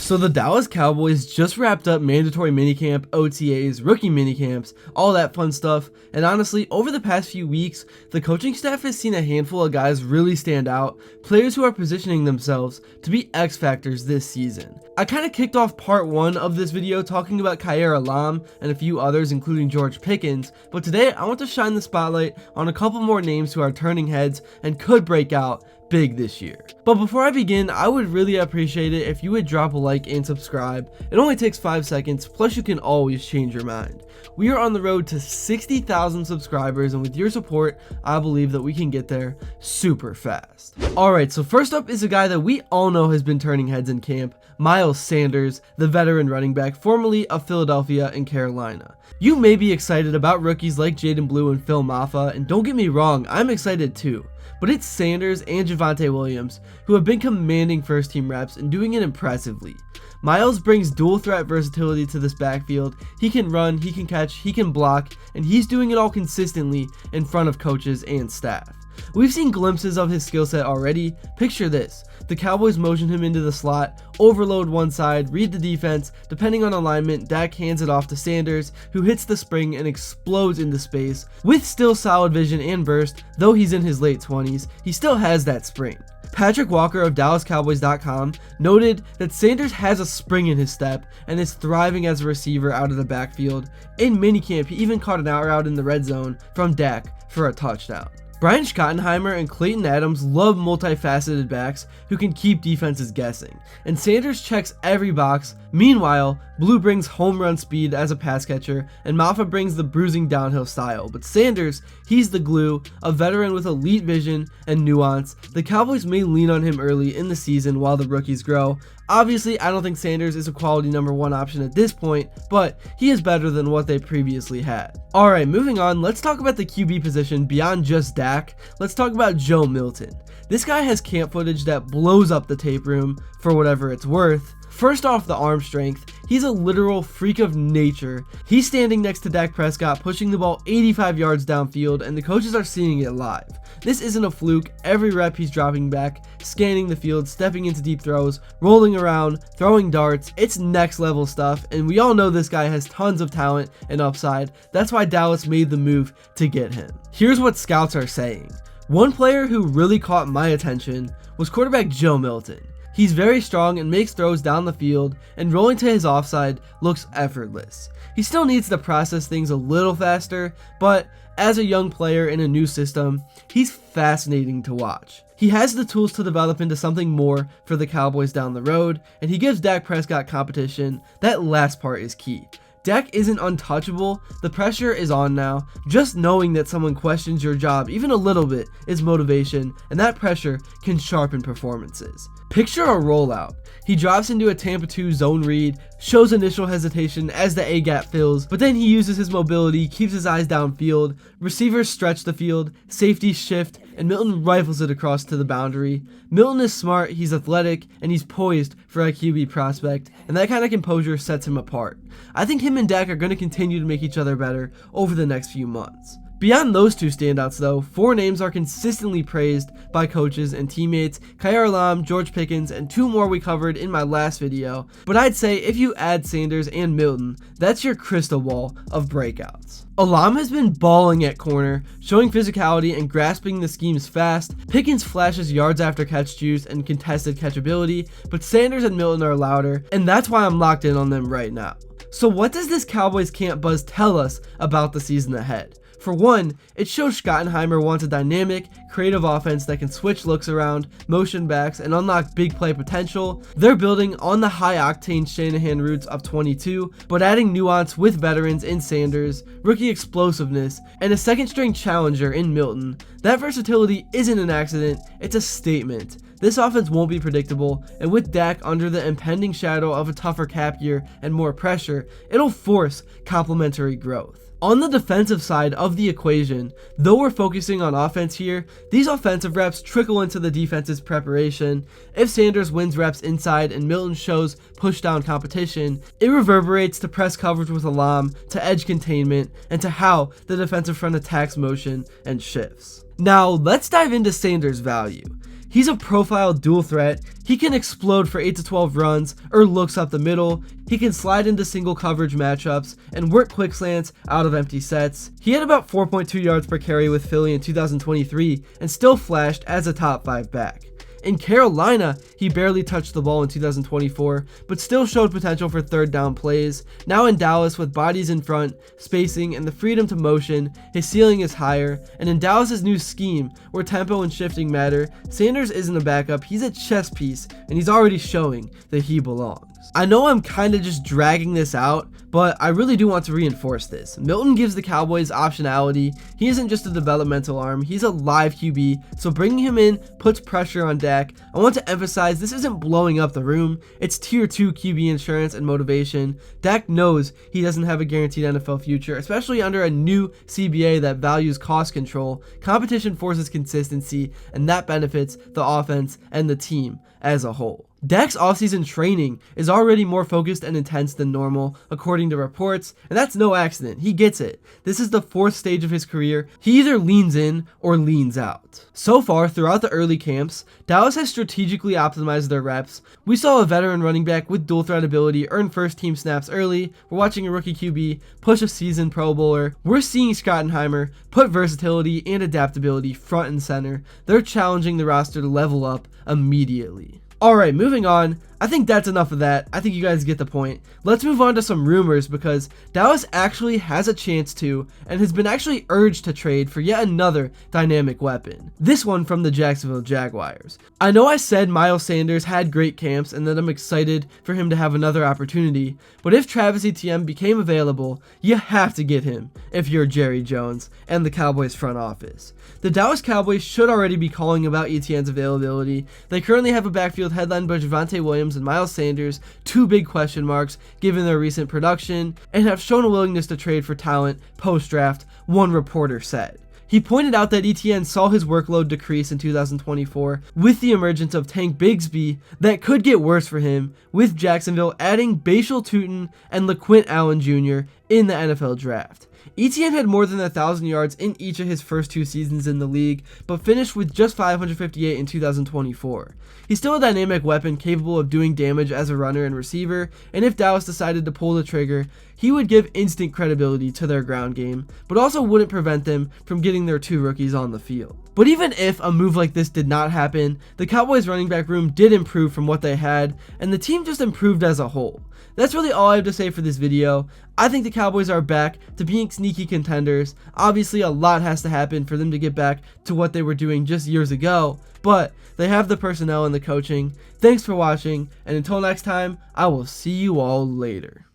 So the Dallas Cowboys just wrapped up mandatory minicamp, OTAs, rookie minicamps, all that fun stuff, and honestly, over the past few weeks, the coaching staff has seen a handful of guys really stand out, players who are positioning themselves to be X factors this season. I kind of kicked off part 1 of this video talking about Kaer Elam and a few others including George Pickens, but today I want to shine the spotlight on a couple more names who are turning heads and could break out big this year. But before I begin, I would really appreciate it if you would drop a like and subscribe. It only takes 5 seconds, plus you can always change your mind. We are on the road to 60,000 subscribers, and with your support, I believe that we can get there super fast. Alright, so first up is a guy that we all know has been turning heads in camp, Miles Sanders, the veteran running back formerly of Philadelphia and Carolina. You may be excited about rookies like Jaydon Blue and Phil Maffa, and don't get me wrong, I'm excited too. But it's Sanders and Javonte Williams who have been commanding first team reps and doing it impressively. Miles brings dual threat versatility to this backfield. He can run, he can catch, he can block, and he's doing it all consistently in front of coaches and staff. We've seen glimpses of his skill set already. Picture this: the Cowboys motion him into the slot, overload one side, read the defense, depending on alignment, Dak hands it off to Sanders, who hits the spring and explodes into space. With still solid vision and burst, though he's in his late 20s, he still has that spring. Patrick Walker of DallasCowboys.com noted that Sanders has a spring in his step and is thriving as a receiver out of the backfield. In minicamp, he even caught an out route in the red zone from Dak for a touchdown. Brian Schottenheimer and Clayton Adams love multifaceted backs who can keep defenses guessing, and Sanders checks every box. Meanwhile, Blue brings home run speed as a pass catcher, and Maffa brings the bruising downhill style, but Sanders, he's the glue, a veteran with elite vision and nuance. The Cowboys may lean on him early in the season while the rookies grow. Obviously, I don't think Sanders is a quality number 1 option at this point, but he is better than what they previously had. Alright, moving on, let's talk about the QB position beyond just Dak. Let's talk about Joe Milton. This guy has camp footage that blows up the tape room for whatever it's worth. First off, the arm strength. He's a literal freak of nature. He's standing next to Dak Prescott, pushing the ball 85 yards downfield, and the coaches are seeing it live. This isn't a fluke. Every rep he's dropping back, scanning the field, stepping into deep throws, rolling around, throwing darts. It's next level stuff, and we all know this guy has tons of talent and upside. That's why Dallas made the move to get him. Here's what scouts are saying. One player who really caught my attention was quarterback Joe Milton. He's very strong and makes throws down the field, and rolling to his offside looks effortless. He still needs to process things a little faster, but as a young player in a new system, he's fascinating to watch. He has the tools to develop into something more for the Cowboys down the road, and he gives Dak Prescott competition. That last part is key. Dak isn't untouchable, the pressure is on now. Just knowing that someone questions your job even a little bit is motivation, and that pressure can sharpen performances. Picture a rollout. He drops into a Tampa 2 zone read, shows initial hesitation as the A-gap fills, but then he uses his mobility, keeps his eyes downfield, receivers stretch the field, safeties shift, and Milton rifles it across to the boundary. Milton is smart, he's athletic, and he's poised for a QB prospect, and that kind of composure sets him apart. I think him and Dak are going to continue to make each other better over the next few months. Beyond those two standouts though, 4 names are consistently praised by coaches and teammates: Kaer Elam, George Pickens, and 2 more we covered in my last video. But I'd say if you add Sanders and Milton, that's your crystal ball of breakouts. Elam has been balling at corner, showing physicality and grasping the schemes fast. Pickens flashes yards after catch juice and contested catchability, but Sanders and Milton are louder, and that's why I'm locked in on them right now. So what does this Cowboys camp buzz tell us about the season ahead? For one, it shows Schottenheimer wants a dynamic, creative offense that can switch looks around, motion backs, and unlock big play potential. They're building on the high-octane Shanahan roots of 22, but adding nuance with veterans in Sanders, rookie explosiveness, and a second-string challenger in Milton. That versatility isn't an accident, it's a statement. This offense won't be predictable, and with Dak under the impending shadow of a tougher cap year and more pressure, it'll force complementary growth. On the defensive side of the equation, though we're focusing on offense here, these offensive reps trickle into the defense's preparation. If Sanders wins reps inside and Milton shows push-down competition, it reverberates to press coverage with Elam, to edge containment, and to how the defensive front attacks motion and shifts. Now, let's dive into Sanders' value. He's a profile dual threat. He can explode for 8 to 12 runs or looks up the middle. He can slide into single coverage matchups and work quick slants out of empty sets. He had about 4.2 yards per carry with Philly in 2023 and still flashed as a top 5 back. In Carolina, he barely touched the ball in 2024, but still showed potential for third down plays. Now in Dallas, with bodies in front, spacing, and the freedom to motion, his ceiling is higher. And in Dallas's new scheme, where tempo and shifting matter, Sanders isn't a backup, he's a chess piece, and he's already showing that he belongs. I know I'm kind of just dragging this out, but I really do want to reinforce this. Milton gives the Cowboys optionality. He isn't just a developmental arm, he's a live QB, so bringing him in puts pressure on Dak. I want to emphasize this isn't blowing up the room, it's tier 2 QB insurance and motivation. Dak knows he doesn't have a guaranteed NFL future, especially under a new CBA that values cost control. Competition forces consistency, and that benefits the offense and the team as a whole. Dak's offseason training is already more focused and intense than normal, according to reports, and that's no accident. He gets it. This is the 4th stage of his career. He either leans in or leans out. So far, throughout the early camps, Dallas has strategically optimized their reps. We saw a veteran running back with dual threat ability earn first team snaps early. We're watching a rookie QB push a seasoned Pro Bowler. We're seeing Schottenheimer put versatility and adaptability front and center. They're challenging the roster to level up immediately. Alright, moving on. I think that's enough of that. I think you guys get the point. Let's move on to some rumors, because Dallas actually has a chance to, and has been actually urged to trade for yet another dynamic weapon. This one from the Jacksonville Jaguars. I know I said Miles Sanders had great camps and that I'm excited for him to have another opportunity, but if Travis Etienne became available, you have to get him if you're Jerry Jones and the Cowboys front office. The Dallas Cowboys should already be calling about Etienne's availability. They currently have a backfield headlined by Javonte Williams and Miles Sanders, 2 big question marks given their recent production, and have shown a willingness to trade for talent post-draft, one reporter said. He pointed out that Etienne saw his workload decrease in 2024 with the emergence of Tank Bigsby that could get worse for him, with Jacksonville adding Bashal Tutin and LaQuint Allen Jr. in the NFL draft. Etienne had more than 1,000 yards in each of his first 2 seasons in the league, but finished with just 558 in 2024. He's still a dynamic weapon capable of doing damage as a runner and receiver, and if Dallas decided to pull the trigger, he would give instant credibility to their ground game, but also wouldn't prevent them from getting their 2 rookies on the field. But even if a move like this did not happen, the Cowboys running back room did improve from what they had, and the team just improved as a whole. That's really all I have to say for this video. I think the Cowboys are back to being sneaky contenders. Obviously, a lot has to happen for them to get back to what they were doing just years ago, but they have the personnel and the coaching. Thanks for watching, and until next time, I will see you all later.